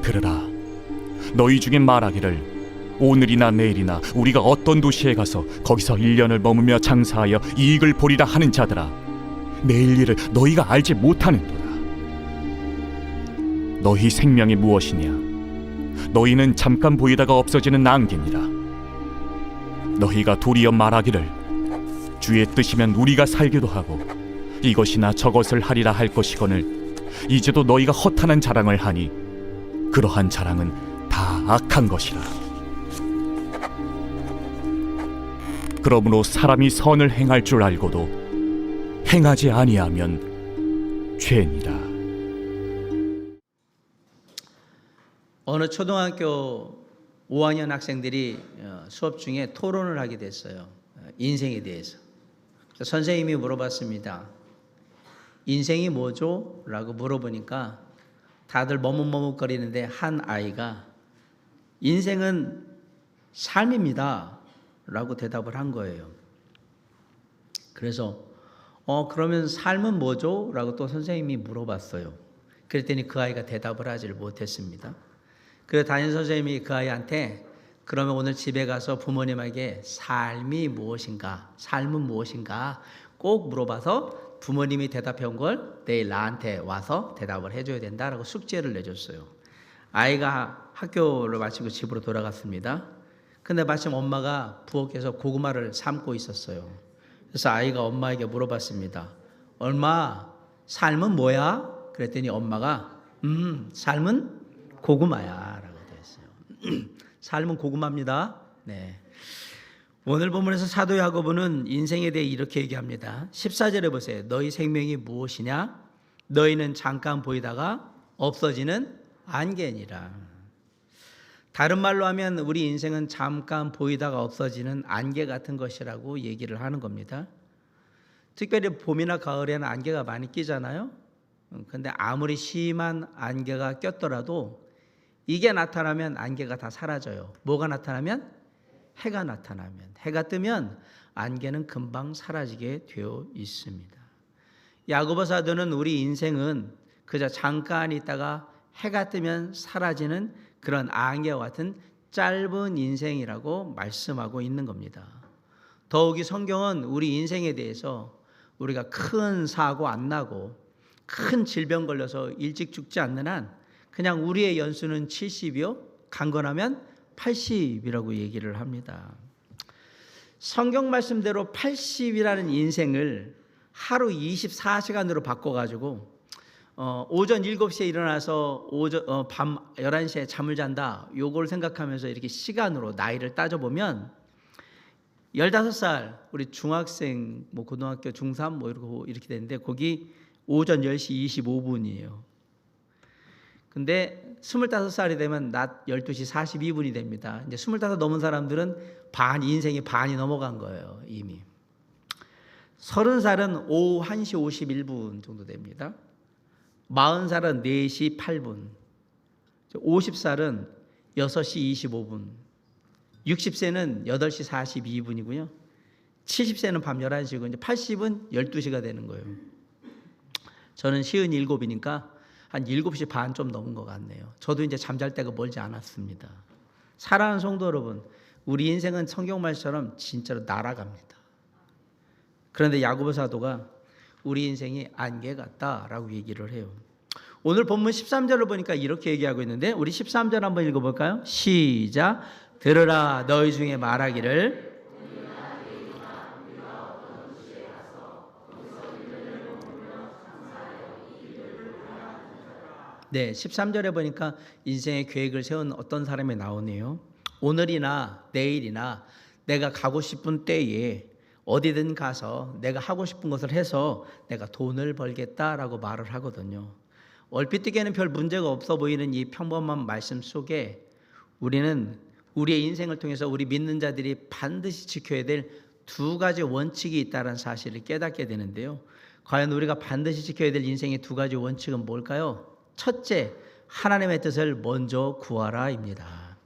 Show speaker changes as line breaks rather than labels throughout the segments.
들으라. 너희 중에 말하기를 오늘이나 내일이나 우리가 어떤 도시에 가서 거기서 1년을 머무며 장사하여 이익을 보리라 하는 자들아, 내일 일을 너희가 알지 못하는도다. 너희 생명이 무엇이냐? 너희는 잠깐 보이다가 없어지는 안개니라. 너희가 도리어 말하기를 주의 뜻이면 우리가 살기도 하고 이것이나 저것을 하리라 할 것이거늘 이제도 너희가 허탄한 자랑을 하니 그러한 자랑은 다 악한 것이라. 그러므로 사람이 선을 행할 줄 알고도 행하지 아니하면 죄니라.
어느 초등학교 5학년 학생들이 수업 중에 토론을 하게 됐어요. 인생에 대해서. 선생님이 물어봤습니다. 인생이 뭐죠? 라고 물어보니까 다들 머뭇머뭇거리는데 한 아이가 인생은 삶입니다 라고 대답을 한 거예요. 그래서 그러면 삶은 뭐죠? 라고 또 선생님이 물어봤어요. 그랬더니 그 아이가 대답을 하지를 못했습니다. 그래서 담임 선생님이 그 아이한테 그러면 오늘 집에 가서 부모님에게 삶이 무엇인가, 삶은 무엇인가 꼭 물어봐서 부모님이 대답해 온 걸 내일 나한테 와서 대답을 해줘야 된다라고 숙제를 내줬어요. 아이가 학교를 마치고 집으로 돌아갔습니다. 근데 마침 엄마가 부엌에서 고구마를 삶고 있었어요. 그래서 아이가 엄마에게 물어봤습니다. 엄마, 삶은 뭐야? 그랬더니 엄마가 삶은 고구마야 라고 되었어요. 삶은 고구마입니다. 네. 오늘 본문에서 사도 야고보는 인생에 대해 이렇게 얘기합니다. 14절에 보세요. 너희 생명이 무엇이냐? 너희는 잠깐 보이다가 없어지는 안개니라. 다른 말로 하면 우리 인생은 잠깐 보이다가 없어지는 안개 같은 것이라고 얘기를 하는 겁니다. 특별히 봄이나 가을에는 안개가 많이 끼잖아요. 근데 아무리 심한 안개가 꼈더라도 이게 나타나면 안개가 다 사라져요. 뭐가 나타나면? 해가 나타나면, 해가 뜨면 안개는 금방 사라지게 되어 있습니다. 야고보 사도는 우리 인생은 그저 잠깐 있다가 해가 뜨면 사라지는 그런 안개와 같은 짧은 인생이라고 말씀하고 있는 겁니다. 더욱이 성경은 우리 인생에 대해서 우리가 큰 사고 안 나고 큰 질병 걸려서 일찍 죽지 않는 한 그냥 우리의 연수는 70이요 강건하면 80이라고 얘기를 합니다. 성경 말씀대로 80이라는 인생을 하루 24시간으로 바꿔가지고 오전 7시에 일어나서 밤 11시에 잠을 잔다. 요걸 생각하면서 이렇게 시간으로 나이를 따져보면 15살 우리 중학생 뭐 고등학교 중3 뭐 이렇게 되는데 거기 오전 10시 25분이에요. 근데 25살이 되면 낮 12시 42분이 됩니다. 이제 25 넘은 사람들은 인생이 반이 넘어간 거예요, 이미. 30살은 오후 1시 51분 정도 됩니다. 40살은 4시 8분. 50살은 6시 25분. 60세는 8시 42분이고요. 70세는 밤 11시고 이제 80은 12시가 되는 거예요. 저는 57이니까 한 7시 반 좀 넘은 것 같네요. 저도 이제 잠잘 때가 멀지 않았습니다. 사랑하는 성도 여러분, 우리 인생은 성경 말처럼 진짜로 날아갑니다. 그런데 야고보 사도가 우리 인생이 안개 같다라고 얘기를 해요. 오늘 본문 13절을 보니까 이렇게 얘기하고 있는데 우리 13절 한번 읽어볼까요? 시작. 들으라 너희 중에 말하기를 네, 13절에 보니까 인생의 계획을 세운 어떤 사람이 나오네요. 오늘이나 내일이나 내가 가고 싶은 때에 어디든 가서 내가 하고 싶은 것을 해서 내가 돈을 벌겠다라고 말을 하거든요. 얼핏 듣기에는 별 문제가 없어 보이는 이 평범한 말씀 속에 우리는 우리의 인생을 통해서 우리 믿는 자들이 반드시 지켜야 될 두 가지 원칙이 있다는 사실을 깨닫게 되는데요. 과연 우리가 반드시 지켜야 될 인생의 두 가지 원칙은 뭘까요? 첫째, 하나님의 뜻을 먼저 구하라입니다.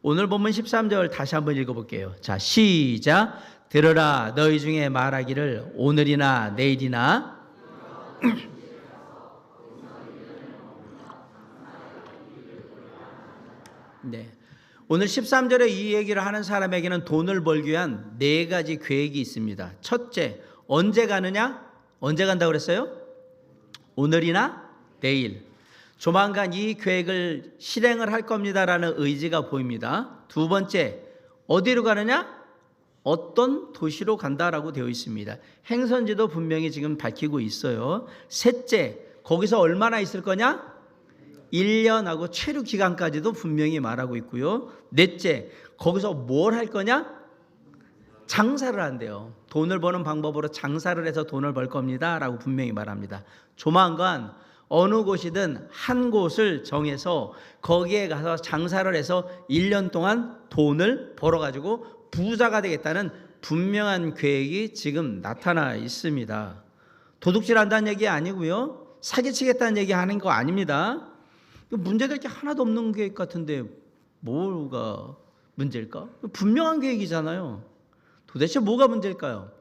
오늘 본문 13절 다시 한번 읽어볼게요. 자, 시작. 들으라 너희 중에 말하기를 오늘이나 내일이나 네. 오늘 13절에 이 얘기를 하는 사람에게는 돈을 벌기 위한 4가지 계획이 있습니다. 첫째, 언제 가느냐? 언제 간다고 그랬어요? 오늘이나 내일. 조만간 이 계획을 실행을 할 겁니다라는 의지가 보입니다. 두 번째, 어디로 가느냐? 어떤 도시로 간다라고 되어 있습니다. 행선지도 분명히 지금 밝히고 있어요. 셋째, 거기서 얼마나 있을 거냐? 1년하고 체류 기간까지도 분명히 말하고 있고요. 넷째, 거기서 뭘 할 거냐? 장사를 한대요. 돈을 버는 방법으로 장사를 해서 돈을 벌 겁니다 라고 분명히 말합니다. 조만간 어느 곳이든 한 곳을 정해서 거기에 가서 장사를 해서 1년 동안 돈을 벌어가지고 부자가 되겠다는 분명한 계획이 지금 나타나 있습니다. 도둑질 한다는 얘기 아니고요, 사기치겠다는 얘기 하는 거 아닙니다. 문제될 게 하나도 없는 계획 같은데 뭐가 문제일까? 분명한 계획이잖아요. 도대체 뭐가 문제일까요?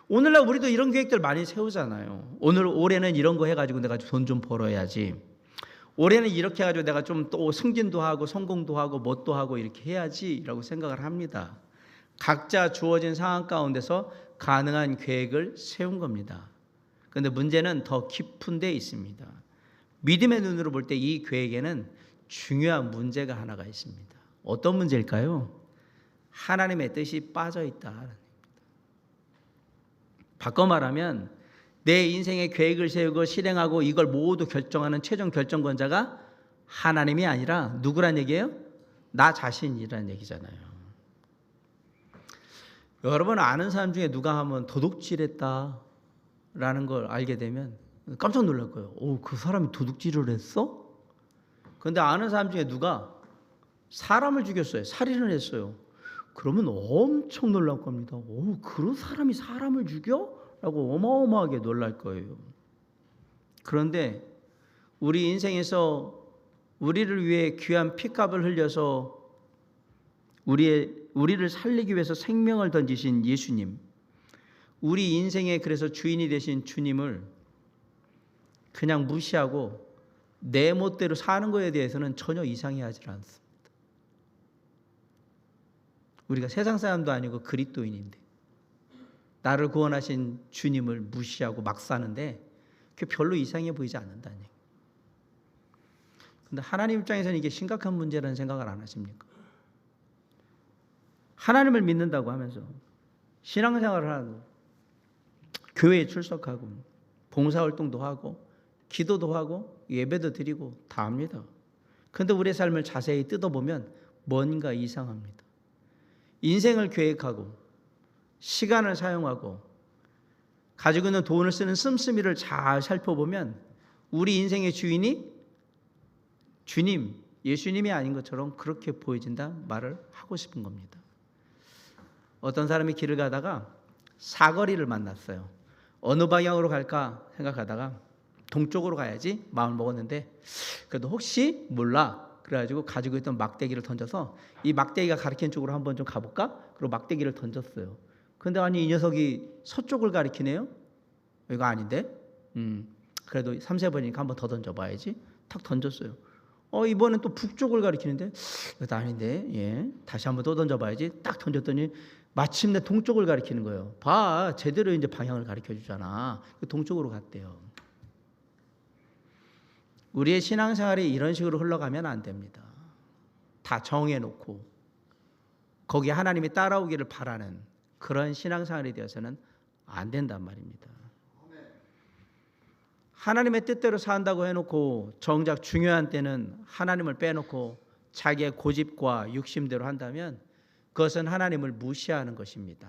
오늘날 우리도 이런 계획들 많이 세우잖아요. 올해는 이런 거 해가지고 내가 돈 좀 벌어야지. 올해는 이렇게 해가지고 내가 좀 또 승진도 하고 성공도 하고 뭣도 하고 이렇게 해야지라고 생각을 합니다. 각자 주어진 상황 가운데서 가능한 계획을 세운 겁니다. 그런데 문제는 더 깊은 데 있습니다. 믿음의 눈으로 볼 때 이 계획에는 중요한 문제가 하나가 있습니다. 어떤 문제일까요? 하나님의 뜻이 빠져 있다. 바꿔 말하면 내 인생의 계획을 세우고 실행하고 이걸 모두 결정하는 최종 결정권자가 하나님이 아니라 누구란 얘기예요? 나 자신이란 얘기잖아요. 여러분 아는 사람 중에 누가 하면 도둑질했다라는 걸 알게 되면 깜짝 놀랄 거예요. 오, 그 사람이 도둑질을 했어? 그런데 아는 사람 중에 누가 사람을 죽였어요. 살인을 했어요. 그러면 엄청 놀랄 겁니다. 오, 그런 사람이 사람을 죽여? 라고 어마어마하게 놀랄 거예요. 그런데 우리 인생에서 우리를 위해 귀한 피값을 흘려서 우리를 살리기 위해서 생명을 던지신 예수님, 우리 인생의 그래서 주인이 되신 주님을 그냥 무시하고 내 멋대로 사는 거에 대해서는 전혀 이상해하지 않습니다. 우리가 세상 사람도 아니고 그리스도인인데 나를 구원하신 주님을 무시하고 막 사는데 그게 별로 이상해 보이지 않는다는 얘기예요. 그런데 하나님 입장에서는 이게 심각한 문제라는 생각을 안 하십니까? 하나님을 믿는다고 하면서 신앙생활을 하고 교회에 출석하고 봉사활동도 하고 기도도 하고 예배도 드리고 다 합니다. 그런데 우리의 삶을 자세히 뜯어보면 뭔가 이상합니다. 인생을 계획하고 시간을 사용하고 가지고 있는 돈을 쓰는 씀씀이를 잘 살펴보면 우리 인생의 주인이 주님, 예수님이 아닌 것처럼 그렇게 보여진다 말을 하고 싶은 겁니다. 어떤 사람이 길을 가다가 사거리를 만났어요. 어느 방향으로 갈까 생각하다가 동쪽으로 가야지 마음을 먹었는데 그래도 혹시 몰라 그래가지고 가지고 있던 막대기를 던져서 이 막대기가 가리키는 쪽으로 한번 좀 가볼까? 그리고 막대기를 던졌어요. 근데 아니 이 녀석이 서쪽을 가리키네요? 이거 아닌데? 그래도 3-4번이니까 한번 더 던져봐야지. 탁 던졌어요. 이번엔 또 북쪽을 가리키는데 이것도 아닌데 예. 다시 한번 또 던져봐야지. 딱 던졌더니 마침내 동쪽을 가리키는 거예요. 봐, 제대로 이제 방향을 가리켜 주잖아. 동쪽으로 갔대요. 우리의 신앙생활이 이런 식으로 흘러가면 안 됩니다. 다 정해놓고 거기에 하나님이 따라오기를 바라는 그런 신앙생활이 되어서는 안 된단 말입니다. 하나님의 뜻대로 산다고 해놓고 정작 중요한 때는 하나님을 빼놓고 자기의 고집과 육심대로 한다면 그것은 하나님을 무시하는 것입니다.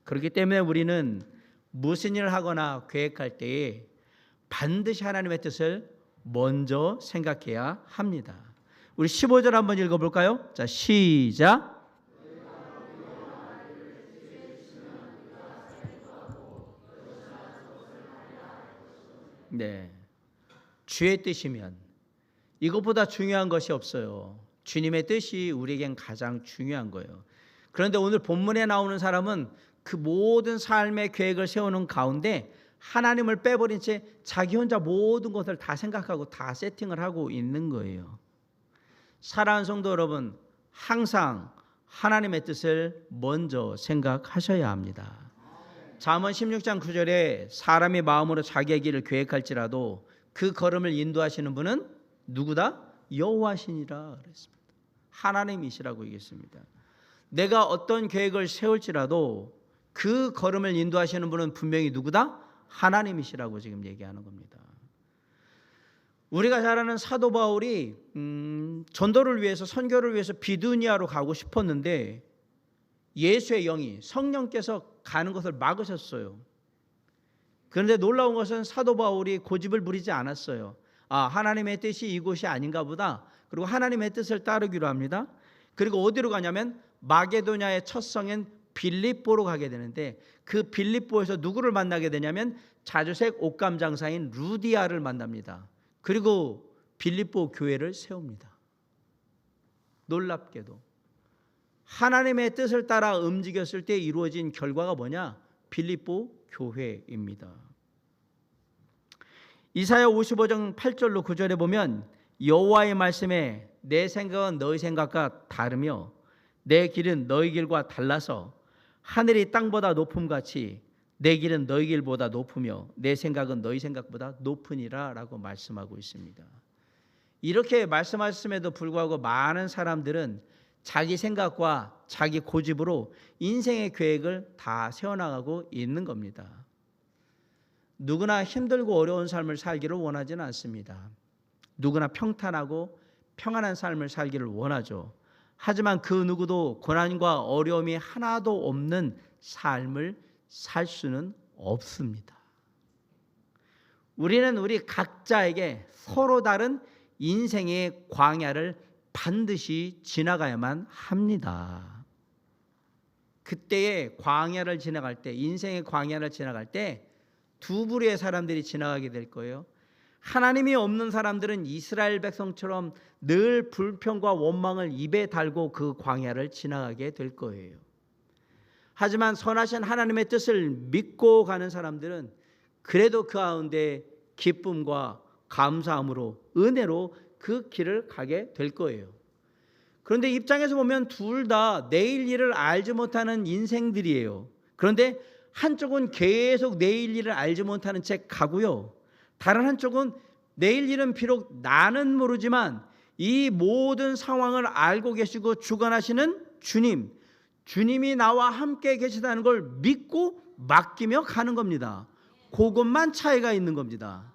그렇기 때문에 우리는 무슨 일을 하거나 계획할 때에 반드시 하나님의 뜻을 먼저 생각해야 합니다. 우리 15절 한번 읽어볼까요? 자, 시작. 네, 주의 뜻이면 이것보다 중요한 것이 없어요. 주님의 뜻이 우리에겐 가장 중요한 거예요. 그런데 오늘 본문에 나오는 사람은 그 모든 삶의 계획을 세우는 가운데 하나님을 빼버린 채 자기 혼자 모든 것을 다 생각하고 다 세팅을 하고 있는 거예요. 사랑하는 성도 여러분, 항상 하나님의 뜻을 먼저 생각하셔야 합니다. 잠언 16장 9절에 사람이 마음으로 자기의 길을 계획할지라도 그 걸음을 인도하시는 분은 누구다? 여호와시니라 그랬습니다. 하나님이시라고 얘기했습니다. 내가 어떤 계획을 세울지라도 그 걸음을 인도하시는 분은 분명히 누구다? 하나님이시라고 지금 얘기하는 겁니다. 우리가 잘 아는 사도 바울이 전도를 위해서, 선교를 위해서 비두니아로 가고 싶었는데 예수의 영이, 성령께서 가는 것을 막으셨어요. 그런데 놀라운 것은 사도 바울이 고집을 부리지 않았어요. 하나님의 뜻이 이곳이 아닌가 보다. 그리고 하나님의 뜻을 따르기로 합니다. 그리고 어디로 가냐면 마게도냐의 첫 성인 빌립보로 가게 되는데, 그 빌립보에서 누구를 만나게 되냐면 자주색 옷감 장사인 루디아를 만납니다. 그리고 빌립보 교회를 세웁니다. 놀랍게도 하나님의 뜻을 따라 움직였을 때 이루어진 결과가 뭐냐? 빌립보 교회입니다. 이사야 55장 8절로 9절에 보면 여호와의 말씀에 내 생각은 너희 생각과 다르며 내 길은 너희 길과 달라서 하늘이 땅보다 높음같이 내 길은 너희 길보다 높으며 내 생각은 너희 생각보다 높으니라 라고 말씀하고 있습니다. 이렇게 말씀하셨음에도 불구하고 많은 사람들은 자기 생각과 자기 고집으로 인생의 계획을 다 세워나가고 있는 겁니다. 누구나 힘들고 어려운 삶을 살기를 원하지는 않습니다. 누구나 평탄하고 평안한 삶을 살기를 원하죠. 하지만 그 누구도 고난과 어려움이 하나도 없는 삶을 살 수는 없습니다. 우리는 우리 각자에게 서로 다른 인생의 광야를 반드시 지나가야만 합니다. 그때의 광야를 지나갈 때, 인생의 광야를 지나갈 때 두 부류의 사람들이 지나가게 될 거예요. 하나님이 없는 사람들은 이스라엘 백성처럼 늘 불평과 원망을 입에 달고 그 광야를 지나가게 될 거예요. 하지만 선하신 하나님의 뜻을 믿고 가는 사람들은 그래도 그 가운데 기쁨과 감사함으로, 은혜로 그 길을 가게 될 거예요. 그런데 입장에서 보면 둘 다 내일 일을 알지 못하는 인생들이에요. 그런데 한쪽은 계속 내일 일을 알지 못하는 채 가고요, 다른 한쪽은 내일 일은 비록 나는 모르지만 이 모든 상황을 알고 계시고 주관하시는 주님이 나와 함께 계시다는 걸 믿고 맡기며 가는 겁니다. 그것만 차이가 있는 겁니다.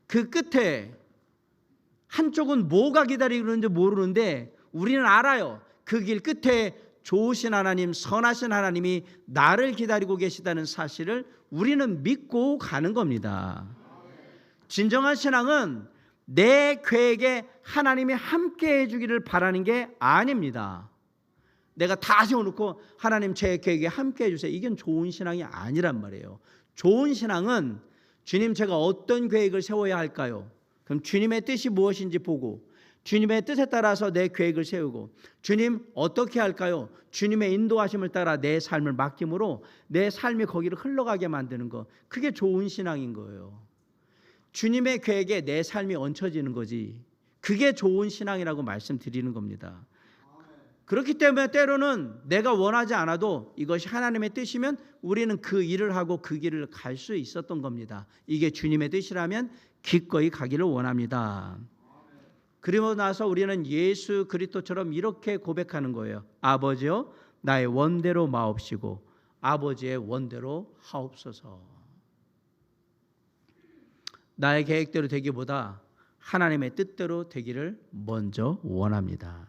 그 끝에 한쪽은 뭐가 기다리고 있는지 모르는데 우리는 알아요. 그 길 끝에 좋으신 하나님, 선하신 하나님이 나를 기다리고 계시다는 사실을 우리는 믿고 가는 겁니다. 진정한 신앙은 내 계획에 하나님이 함께 해주기를 바라는 게 아닙니다. 내가 다 세워놓고 하나님 제 계획에 함께 해주세요, 이건 좋은 신앙이 아니란 말이에요. 좋은 신앙은 주님, 제가 어떤 계획을 세워야 할까요? 그럼 주님의 뜻이 무엇인지 보고 주님의 뜻에 따라서 내 계획을 세우고, 주님 어떻게 할까요? 주님의 인도하심을 따라 내 삶을 맡김으로 내 삶이 거기를 흘러가게 만드는 것, 그게 좋은 신앙인 거예요. 주님의 계획에 내 삶이 얹혀지는 거지, 그게 좋은 신앙이라고 말씀드리는 겁니다. 그렇기 때문에 때로는 내가 원하지 않아도 이것이 하나님의 뜻이면 우리는 그 일을 하고 그 길을 갈 수 있었던 겁니다. 이게 주님의 뜻이라면 기꺼이 가기를 원합니다. 그리고 나서 우리는 예수 그리스도처럼 이렇게 고백하는 거예요. 아버지여, 나의 원대로 마옵시고 아버지의 원대로 하옵소서. 나의 계획대로 되기보다 하나님의 뜻대로 되기를 먼저 원합니다.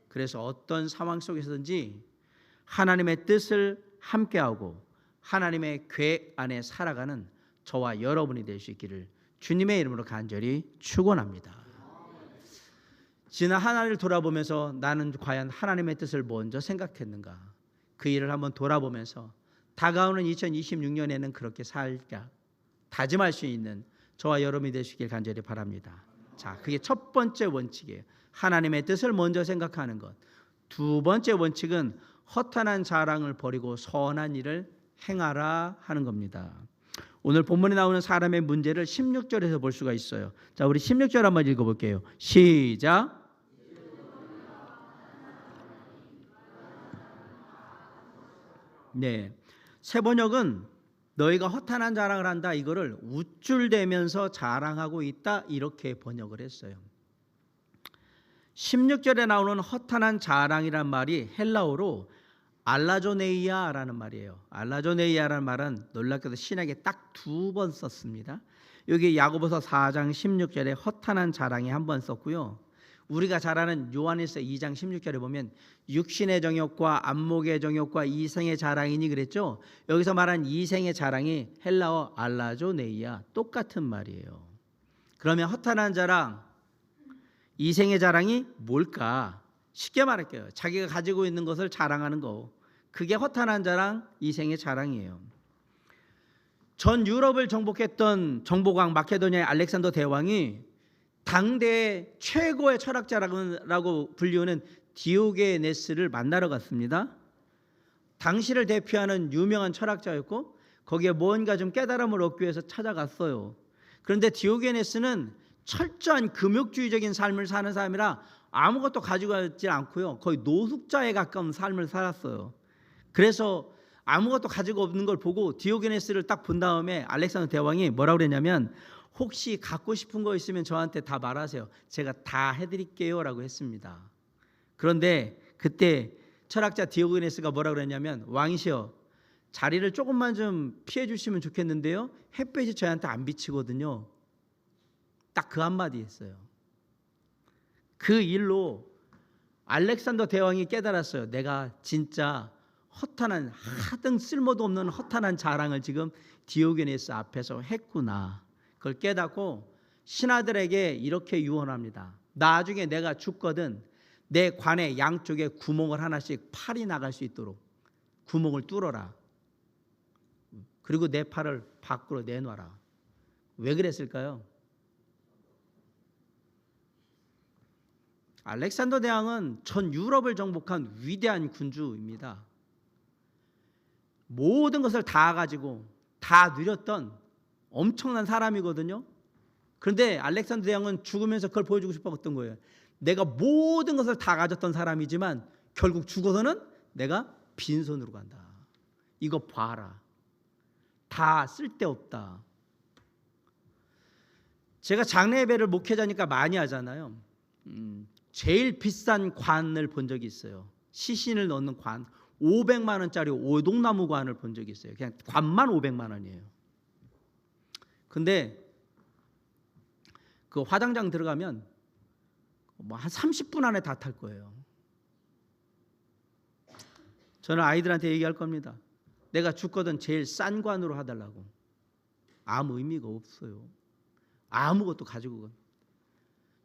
그래서 어떤 상황 속에서든지 하나님의 뜻을 함께하고 하나님의 계획 안에 살아가는 저와 여러분이 될 수 있기를 주님의 이름으로 간절히 축원합니다. 지난 한 해를 돌아보면서 나는 과연 하나님의 뜻을 먼저 생각했는가? 그 일을 한번 돌아보면서 다가오는 2026년에는 그렇게 살자 다짐할 수 있는 저와 여러분이 되시길 간절히 바랍니다. 자, 그게 첫 번째 원칙이에요. 하나님의 뜻을 먼저 생각하는 것. 두 번째 원칙은 허탄한 자랑을 버리고 선한 일을 행하라 하는 겁니다. 오늘 본문에 나오는 사람의 문제를 16절에서 볼 수가 있어요. 자, 우리 16절 한번 읽어볼게요. 시작. 네, 새 번역은 너희가 허탄한 자랑을 한다, 이거를 우쭐대면서 자랑하고 있다, 이렇게 번역을 했어요. 16절에 나오는 허탄한 자랑이란 말이 헬라어로 알라조네이아라는 말이에요. 알라조네이아라는 말은 놀랍게도 신약에 딱 2번 썼습니다. 여기 야고보서 4장 16절에 허탄한 자랑이 한 번 썼고요. 우리가 잘 아는 요한일서 2장 16절에 보면 육신의 정욕과 안목의 정욕과 이생의 자랑이니 그랬죠. 여기서 말한 이생의 자랑이 헬라어 알라조네이아, 똑같은 말이에요. 그러면 허탄한 자랑, 이생의 자랑이 뭘까? 쉽게 말할게요. 자기가 가지고 있는 것을 자랑하는 거, 그게 허탄한 자랑, 이생의 자랑이에요. 전 유럽을 정복했던 정복왕 마케도니아의 알렉산더 대왕이 당대 최고의 철학자라고 불리우는 디오게네스를 만나러 갔습니다. 당시를 대표하는 유명한 철학자였고 거기에 뭔가 좀 깨달음을 얻기 위해서 찾아갔어요. 그런데 디오게네스는 철저한 금욕주의적인 삶을 사는 사람이라 아무것도 가지고 있지 않고요, 거의 노숙자에 가까운 삶을 살았어요. 그래서 아무것도 가지고 없는 걸 보고 디오게네스를 딱 본 다음에 알렉산더 대왕이 뭐라고 그랬냐면, 혹시 갖고 싶은 거 있으면 저한테 다 말하세요. 제가 다 해드릴게요 라고 했습니다. 그런데 그때 철학자 디오게네스가 뭐라고 그랬냐면, 왕이시여, 자리를 조금만 좀 피해 주시면 좋겠는데요, 햇볕이 저한테 안 비치거든요. 딱 그 한마디 했어요. 그 일로 알렉산더 대왕이 깨달았어요. 내가 진짜 허탄한, 하등 쓸모도 없는 허탄한 자랑을 지금 디오게네스 앞에서 했구나. 그걸 깨닫고 신하들에게 이렇게 유언합니다. 나중에 내가 죽거든 내 관의 양쪽에 구멍을 하나씩 팔이 나갈 수 있도록 구멍을 뚫어라. 그리고 내 팔을 밖으로 내놔라. 왜 그랬을까요? 알렉산더 대왕은 전 유럽을 정복한 위대한 군주입니다. 모든 것을 다 가지고 다 누렸던 엄청난 사람이거든요. 그런데 알렉산더 대왕은 죽으면서 그걸 보여주고 싶었던 거예요. 내가 모든 것을 다 가졌던 사람이지만 결국 죽어서는 내가 빈손으로 간다. 이거 봐라. 다 쓸데없다. 제가 장례 예배를 목회자니까 많이 하잖아요. 제일 비싼 관을 본 적이 있어요. 시신을 넣는 관, 500만 원짜리 오동나무 관을 본 적이 있어요. 그냥 관만 500만 원이에요. 근데 그 화장장 들어가면 뭐 한 30분 안에 다 탈 거예요. 저는 아이들한테 얘기할 겁니다. 내가 죽거든 제일 싼 관으로 해달라고. 아무 의미가 없어요. 아무것도 가지고.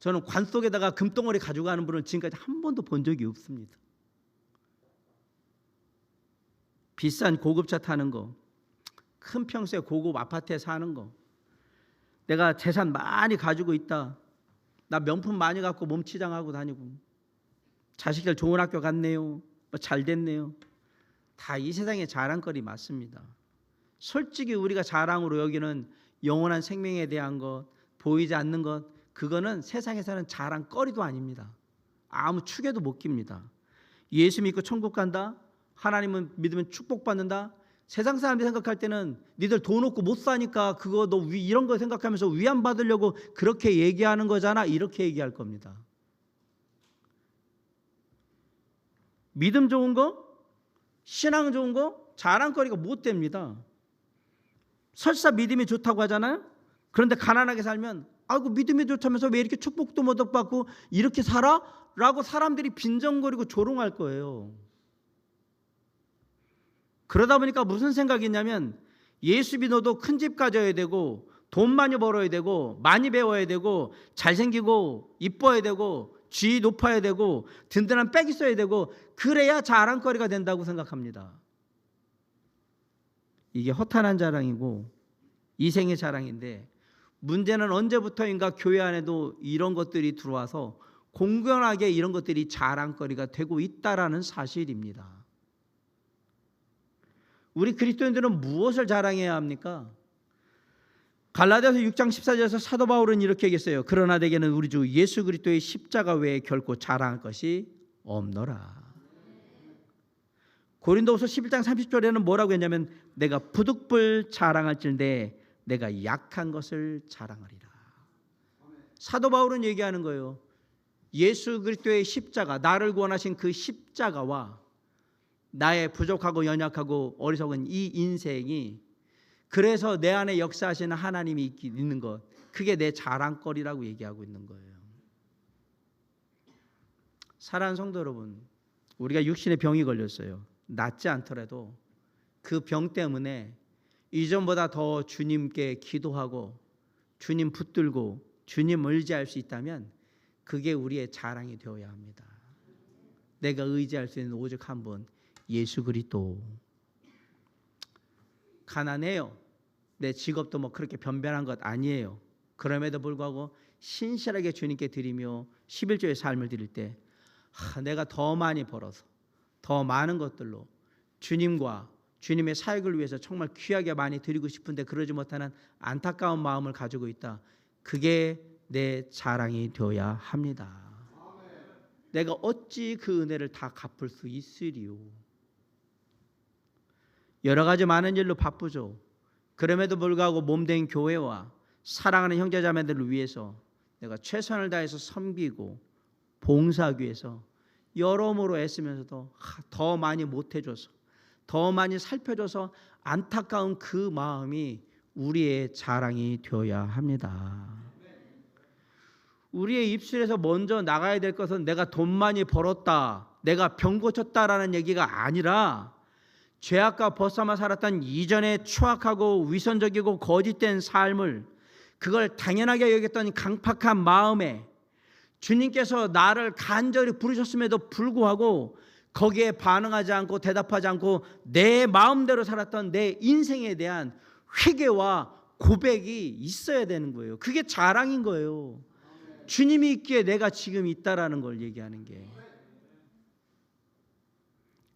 저는 관 속에다가 금덩어리 가져가는 분을 지금까지 한 번도 본 적이 없습니다. 비싼 고급차 타는 거, 큰 평수의 고급 아파트에 사는 거, 내가 재산 많이 가지고 있다, 나 명품 많이 갖고 몸치장하고 다니고, 자식들 좋은 학교 갔네요, 뭐 잘 됐네요, 다 이 세상의 자랑거리 맞습니다. 솔직히 우리가 자랑으로 여기는 영원한 생명에 대한 것, 보이지 않는 것, 그거는 세상에서는 자랑거리도 아닙니다. 아무 축에도 못 깁니다. 예수 믿고 천국 간다, 하나님은 믿으면 축복받는다. 세상 사람들이 생각할 때는 니들 돈 없고 못 사니까 그거 너 이런 거 생각하면서 위안 받으려고 그렇게 얘기하는 거잖아, 이렇게 얘기할 겁니다. 믿음 좋은 거, 신앙 좋은 거 자랑거리가 못 됩니다. 설사 믿음이 좋다고 하잖아요. 그런데 가난하게 살면 아이고 믿음이 좋다면서 왜 이렇게 축복도 못 받고 이렇게 살아? 라고 사람들이 빈정거리고 조롱할 거예요. 그러다 보니까 무슨 생각이 있냐면, 예수 믿어도 큰 집 가져야 되고 돈 많이 벌어야 되고 많이 배워야 되고 잘생기고 이뻐야 되고 지위 높아야 되고 든든한 백 있어야 되고 그래야 자랑거리가 된다고 생각합니다. 이게 허탄한 자랑이고 이생의 자랑인데, 문제는 언제부터인가 교회 안에도 이런 것들이 들어와서 공견하게 이런 것들이 자랑거리가 되고 있다라는 사실입니다. 우리 그리스도인들은 무엇을 자랑해야 합니까? 갈라디아서 6장 14절에서 사도 바울은 이렇게 얘기했어요. 그러나 내게는 우리 주 예수 그리스도의 십자가 외에 결코 자랑할 것이 없노라. 고린도후서 11장 30절에는 뭐라고 했냐면 내가 부득불 자랑할진대 내가 약한 것을 자랑하리라. 사도 바울은 얘기하는 거예요. 예수 그리스도의 십자가, 나를 구원하신 그 십자가와 나의 부족하고 연약하고 어리석은 이 인생이, 그래서 내 안에 역사하시는 하나님이 있는 것, 그게 내 자랑거리라고 얘기하고 있는 거예요. 사랑하는 성도 여러분, 우리가 육신의 병이 걸렸어요. 낫지 않더라도 그 병 때문에 이전보다 더 주님께 기도하고 주님 붙들고 주님 의지할 수 있다면 그게 우리의 자랑이 되어야 합니다. 내가 의지할 수 있는 오직 한 분, 예수 그리스도. 가난해요. 내 직업도 뭐 그렇게 변변한 것 아니에요. 그럼에도 불구하고 신실하게 주님께 드리며 11조의 삶을 드릴 때 내가 더 많이 벌어서 더 많은 것들로 주님과 주님의 사역을 위해서 정말 귀하게 많이 드리고 싶은데 그러지 못하는 안타까운 마음을 가지고 있다. 그게 내 자랑이 되어야 합니다. 내가 어찌 그 은혜를 다 갚을 수 있으리요. 여러 가지 많은 일로 바쁘죠. 그럼에도 불구하고 몸된 교회와 사랑하는 형제자매들을 위해서 내가 최선을 다해서 섬기고 봉사하기 위해서 여러모로 애쓰면서도 더 많이 못해줘서 더 많이 살펴줘서 안타까운 그 마음이 우리의 자랑이 되어야 합니다. 우리의 입술에서 먼저 나가야 될 것은 내가 돈 많이 벌었다, 내가 병 고쳤다라는 얘기가 아니라 죄악과 벗삼아 살았던 이전의 추악하고 위선적이고 거짓된 삶을, 그걸 당연하게 여겼던 강팍한 마음에 주님께서 나를 간절히 부르셨음에도 불구하고 거기에 반응하지 않고 대답하지 않고 내 마음대로 살았던 내 인생에 대한 회개와 고백이 있어야 되는 거예요. 그게 자랑인 거예요. 주님이 있기에 내가 지금 있다라는 걸 얘기하는 게.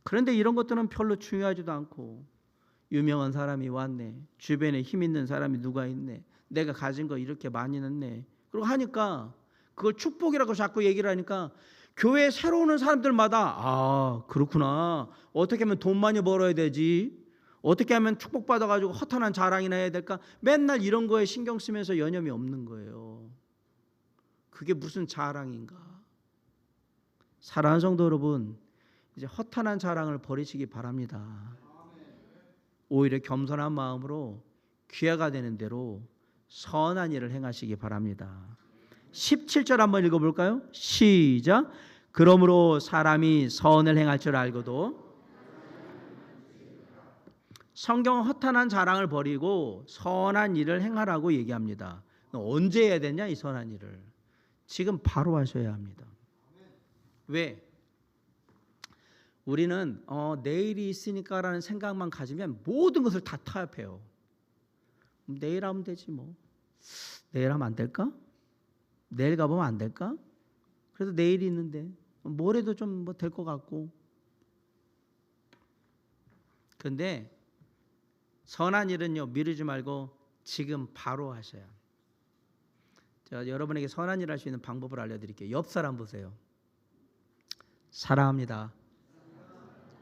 그런데 이런 것들은 별로 중요하지도 않고, 유명한 사람이 왔네, 주변에 힘 있는 사람이 누가 있네, 내가 가진 거 이렇게 많이 넣네, 그리고 하니까 그걸 축복이라고 자꾸 얘기를 하니까 교회에 새로 오는 사람들마다 아 그렇구나, 어떻게 하면 돈 많이 벌어야 되지, 어떻게 하면 축복받아가지고 허탄한 자랑이나 해야 될까, 맨날 이런 거에 신경 쓰면서 여념이 없는 거예요. 그게 무슨 자랑인가. 사랑하는 성도 여러분, 이제 허탄한 자랑을 버리시기 바랍니다. 오히려 겸손한 마음으로 귀하가 되는 대로 선한 일을 행하시기 바랍니다. 17절 한번 읽어볼까요? 시작. 그러므로 사람이 선을 행할 줄 알고도, 성경은 허탄한 자랑을 버리고 선한 일을 행하라고 얘기합니다. 언제 해야 되냐 이 선한 일을? 지금 바로 하셔야 합니다. 왜? 우리는 내일이 있으니까라는 생각만 가지면 모든 것을 다 타협해요. 내일 하면 되지 뭐. 내일 하면 안 될까? 내일 가보면 안 될까? 그래서 내일이 있는데 모레도 좀 뭐 될 것 같고. 그런데 선한 일은요, 미루지 말고 지금 바로 하셔야. 제가 여러분에게 선한 일 할 수 있는 방법을 알려드릴게요. 옆 사람 보세요. 사랑합니다.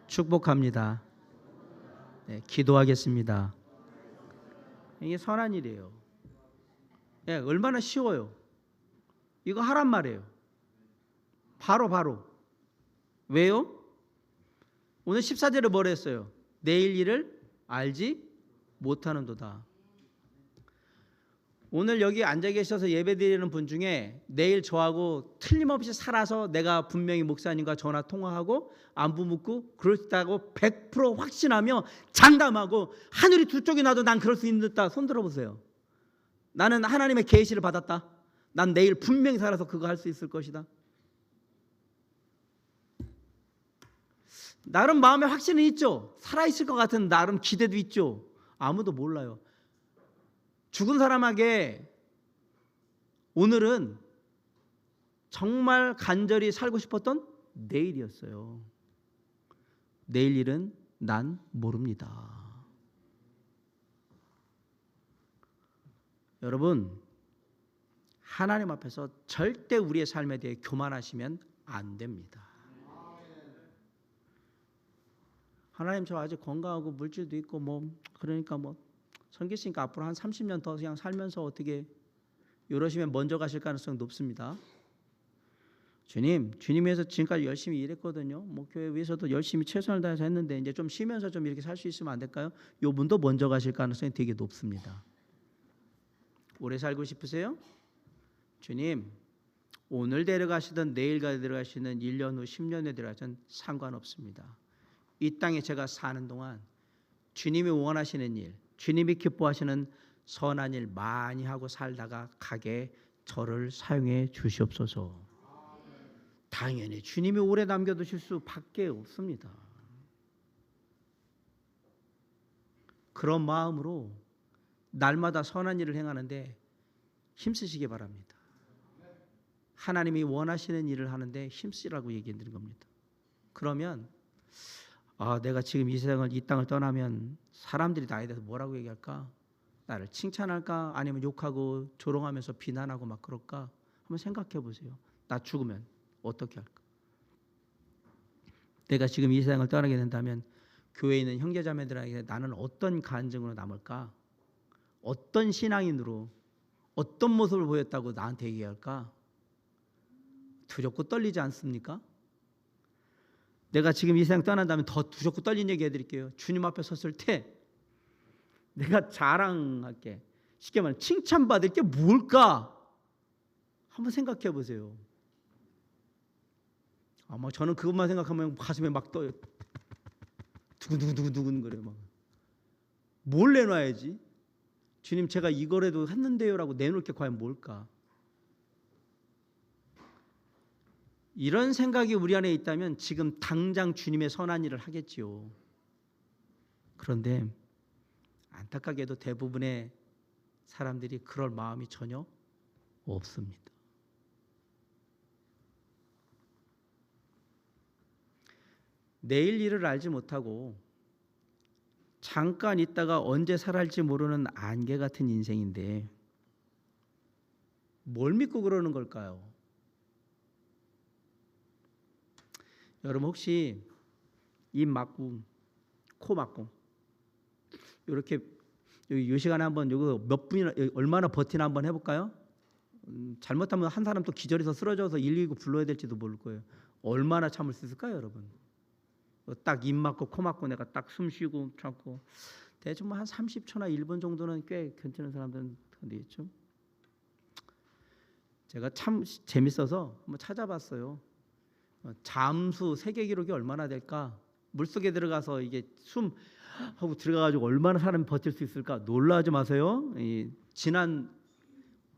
축복합니다. 네, 기도하겠습니다. 이게 선한 일이에요. 네, 얼마나 쉬워요. 이거 하란 말이에요. 바로. 왜요? 오늘 14절에 뭐라 했어요? 내일 일을 알지 못하는도다. 오늘 여기 앉아 계셔서 예배드리는 분 중에 내일 저하고 틀림없이 살아서 내가 분명히 목사님과 전화 통화하고 안부 묻고 그렇다고 100% 확신하며 장담하고 하늘이 두 쪽이 나도 난 그럴 수 있다. 손 들어보세요. 나는 하나님의 계시를 받았다. 난 내일 분명히 살아서 그거 할 수 있을 것이다. 나름 마음에 확신은 있죠. 살아있을 것 같은 나름 기대도 있죠. 아무도 몰라요. 죽은 사람에게 오늘은 정말 간절히 살고 싶었던 내일이었어요. 내일 일은 난 모릅니다. 여러분, 하나님 앞에서 절대 우리의 삶에 대해 교만하시면 안 됩니다. 하나님, 저 아직 건강하고 물질도 있고 그러니까 섬기시니까 앞으로 한 30년 더 그냥 살면서 어떻게 이러시면 먼저 가실 가능성이 높습니다. 주님 위해서 지금까지 열심히 일했거든요. 교회 위해서도 열심히 최선을 다해서 했는데 이제 좀 쉬면서 좀 이렇게 살 수 있으면 안 될까요? 요 분도 먼저 가실 가능성이 되게 높습니다. 오래 살고 싶으세요? 주님, 오늘 데려가시든 내일 데려가시든 1년 후 10년에 데려가시든 상관없습니다. 이 땅에 제가 사는 동안 주님이 원하시는 일, 주님이 기뻐하시는 선한 일 많이 하고 살다가 가게 저를 사용해 주시옵소서. 당연히 주님이 오래 남겨두실 수밖에 없습니다. 그런 마음으로 날마다 선한 일을 행하는데 힘쓰시기 바랍니다. 하나님이 원하시는 일을 하는데 힘쓰라고 얘기해 드린 겁니다. 그러면 내가 지금 이 세상을, 이 땅을 떠나면 사람들이 나에 대해서 뭐라고 얘기할까? 나를 칭찬할까? 아니면 욕하고 조롱하면서 비난하고 막 그럴까? 한번 생각해 보세요. 나 죽으면 어떻게 할까? 내가 지금 이 세상을 떠나게 된다면 교회에 있는 형제자매들에게 나는 어떤 간증으로 남을까? 어떤 신앙인으로, 어떤 모습을 보였다고 나한테 얘기할까? 두렵고 떨리지 않습니까? 내가 지금 이 세상 떠난다면 더 두렵고 떨린 얘기 해드릴게요. 주님 앞에 섰을 때 내가 자랑할게, 쉽게 말하면 칭찬받을 게 뭘까? 한번 생각해 보세요. 저는 그것만 생각하면 가슴에 막 떠요. 두근두근 거려요. 뭘 내놔야지? 주님, 제가 이거라도 했는데요라고 내놓을 게 과연 뭘까? 이런 생각이 우리 안에 있다면 지금 당장 주님의 선한 일을 하겠지요. 그런데 안타깝게도 대부분의 사람들이 그럴 마음이 전혀 없습니다. 내일 일을 알지 못하고 잠깐 있다가 언제 살아날지 모르는 안개 같은 인생인데 뭘 믿고 그러는 걸까요? 여러분, 혹시 입 막고 코 막고 이렇게 이 시간에 한번 이거 몇 분이나 얼마나 버티나 한번 해볼까요? 잘못하면 한 사람 또 기절해서 쓰러져서 119 불러야 될지도 모를 거예요. 얼마나 참을 수 있을까요, 여러분? 딱 입 막고 코 막고 내가 딱 숨 쉬고 참고 대충 한 30초나 1분 정도는 꽤 괜찮은 사람들은 되겠죠. 제가 참 재밌어서 한번 찾아봤어요. 잠수 세계 기록이 얼마나 될까? 물속에 들어가서 이게 숨 하고 들어가가지고 얼마나 사람이 버틸 수 있을까? 놀라지 마세요. 지난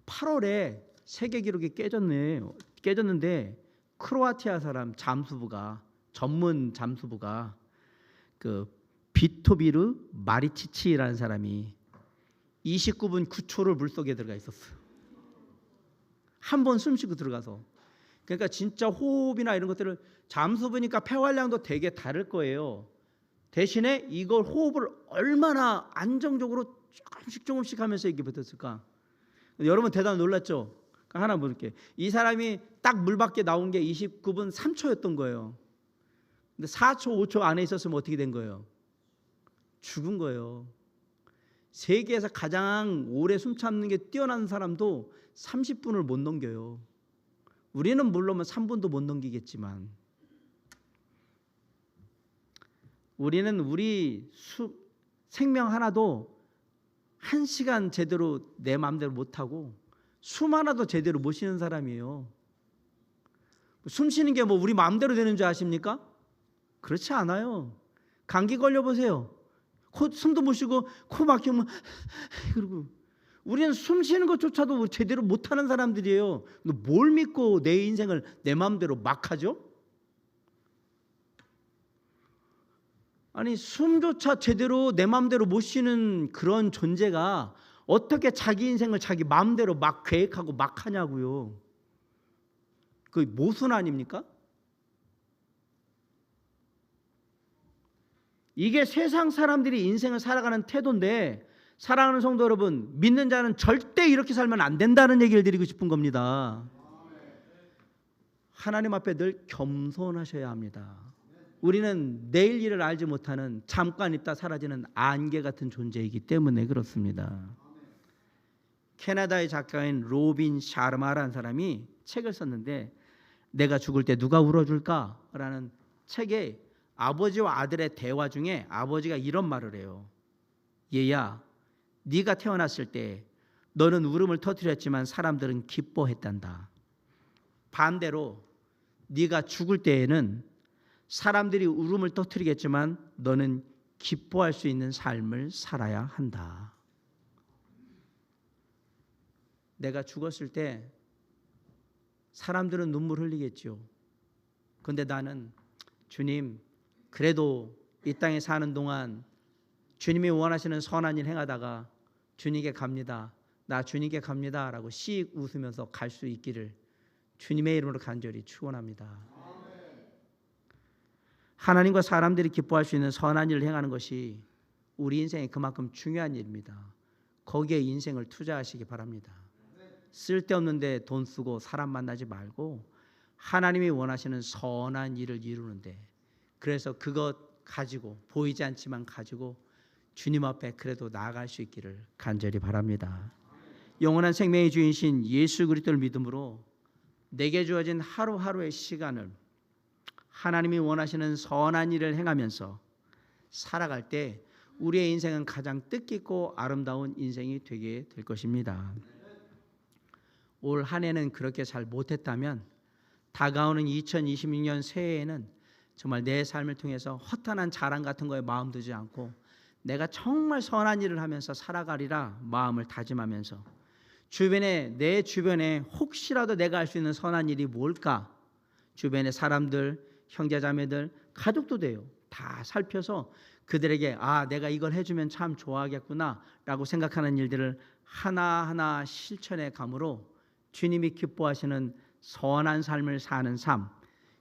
8월에 세계 기록이 깨졌는데 크로아티아 사람 잠수부가, 전문 잠수부가 그 비토비르 마리치치라는 사람이 29분 9초를 물속에 들어가 있었어요. 한 번 숨 쉬고 들어가서. 그러니까 진짜 호흡이나 이런 것들을, 잠수부니까 폐활량도 되게 다를 거예요. 대신에 이걸 호흡을 얼마나 안정적으로 조금씩 하면서 이렇게 버텼을까? 여러분 대단히 놀랐죠? 하나 볼게요. 이 사람이 딱 물 밖에 나온 게 29분 3초였던 거예요. 근데 4초, 5초 안에 있었으면 어떻게 된 거예요? 죽은 거예요. 세계에서 가장 오래 숨 참는 게 뛰어난 사람도 30분을 못 넘겨요. 우리는 물론 3분도 못 넘기겠지만 우리는 우리 생명 하나도 1시간 제대로 내 마음대로 못하고 숨 하나도 제대로 못 쉬는 사람이에요. 숨 쉬는 게 우리 마음대로 되는 줄 아십니까? 그렇지 않아요. 감기 걸려보세요. 숨도 못 쉬고 코 막히면 그리고 우리는 숨 쉬는 것조차도 제대로 못하는 사람들이에요. 뭘 믿고 내 인생을 내 마음대로 막 하죠? 아니, 숨조차 제대로 내 마음대로 못 쉬는 그런 존재가 어떻게 자기 인생을 자기 마음대로 막 계획하고 막 하냐고요. 그게 모순 아닙니까? 이게 세상 사람들이 인생을 살아가는 태도인데 사랑하는 성도 여러분, 믿는 자는 절대 이렇게 살면 안 된다는 얘기를 드리고 싶은 겁니다. 하나님 앞에 늘 겸손하셔야 합니다. 우리는 내일 일을 알지 못하는 잠깐 있다 사라지는 안개 같은 존재이기 때문에 그렇습니다. 캐나다의 작가인 로빈 샤르마라는 사람이 책을 썼는데 내가 죽을 때 누가 울어줄까라는 책에 아버지와 아들의 대화 중에 아버지가 이런 말을 해요. 얘야, 네가 태어났을 때 너는 울음을 터뜨렸지만 사람들은 기뻐했단다. 반대로 네가 죽을 때에는 사람들이 울음을 터뜨리겠지만 너는 기뻐할 수 있는 삶을 살아야 한다. 내가 죽었을 때 사람들은 눈물 흘리겠죠. 그런데 나는 주님, 그래도 이 땅에 사는 동안 주님이 원하시는 선한 일 행하다가 주님께 갑니다. 나 주님께 갑니다. 라고 씩 웃으면서 갈 수 있기를 주님의 이름으로 간절히 축원합니다. 하나님과 사람들이 기뻐할 수 있는 선한 일을 행하는 것이 우리 인생에 그만큼 중요한 일입니다. 거기에 인생을 투자하시기 바랍니다. 쓸데없는데 돈 쓰고 사람 만나지 말고 하나님이 원하시는 선한 일을 이루는데, 그래서 그것 가지고, 보이지 않지만 가지고 주님 앞에 그래도 나아갈 수 있기를 간절히 바랍니다. 영원한 생명의 주인이신 예수 그리스도를 믿음으로 내게 주어진 하루하루의 시간을 하나님이 원하시는 선한 일을 행하면서 살아갈 때 우리의 인생은 가장 뜻깊고 아름다운 인생이 되게 될 것입니다. 올 한 해는 그렇게 잘 못했다면 다가오는 2026년 새해에는 정말 내 삶을 통해서 허탄한 자랑 같은 거에 마음 두지 않고 내가 정말 선한 일을 하면서 살아가리라 마음을 다짐하면서 내 주변에 혹시라도 내가 할 수 있는 선한 일이 뭘까, 주변의 사람들, 형제자매들, 가족도 돼요. 다 살펴서 그들에게 내가 이걸 해주면 참 좋아하겠구나 라고 생각하는 일들을 하나하나 실천해 감으로 주님이 기뻐하시는 선한 삶을 사는 삶,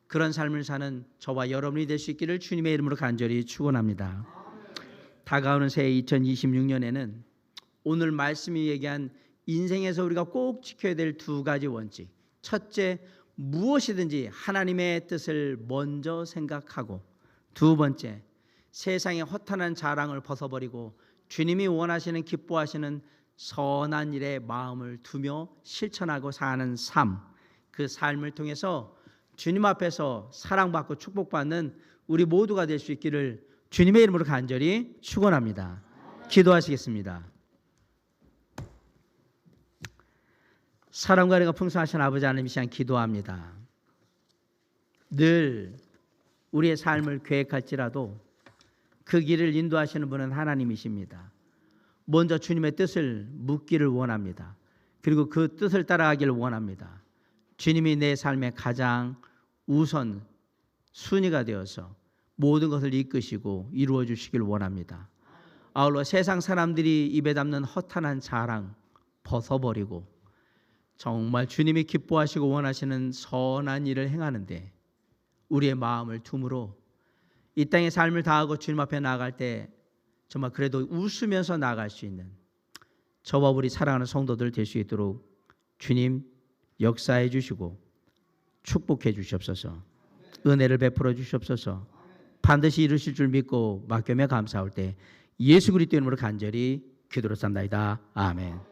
그런 삶을 사는 저와 여러분이 될 수 있기를 주님의 이름으로 간절히 축원합니다. 다가오는 새해 2026년에는 오늘 말씀이 얘기한 인생에서 우리가 꼭 지켜야 될 두 가지 원칙, 첫째, 무엇이든지 하나님의 뜻을 먼저 생각하고, 두 번째, 세상의 허탄한 자랑을 벗어버리고 주님이 원하시는 기뻐하시는 선한 일에 마음을 두며 실천하고 사는 삶, 그 삶을 통해서 주님 앞에서 사랑받고 축복받는 우리 모두가 될 수 있기를 주님의 이름으로 간절히 축원합니다. 기도하시겠습니다. 사랑과 은혜가 풍성하신 아버지 하나님, 이 시간 기도합니다. 늘 우리의 삶을 계획할지라도 그 길을 인도하시는 분은 하나님이십니다. 먼저 주님의 뜻을 묻기를 원합니다. 그리고 그 뜻을 따라가기를 원합니다. 주님이 내 삶의 가장 우선 순위가 되어서 모든 것을 이끄시고 이루어 주시길 원합니다. 아울러 세상 사람들이 입에 담는 허탄한 자랑 벗어버리고 정말 주님이 기뻐하시고 원하시는 선한 일을 행하는데 우리의 마음을 둠으로 이 땅의 삶을 다하고 주님 앞에 나아갈 때 정말 그래도 웃으면서 나아갈 수 있는 저와 우리 사랑하는 성도들 될 수 있도록 주님 역사해 주시고 축복해 주시옵소서. 은혜를 베풀어 주시옵소서. 반드시 이루실 줄 믿고 맡겨며 감사할 때 예수 그리스도 이름으로 간절히 기도로 쌉나이다. 아멘.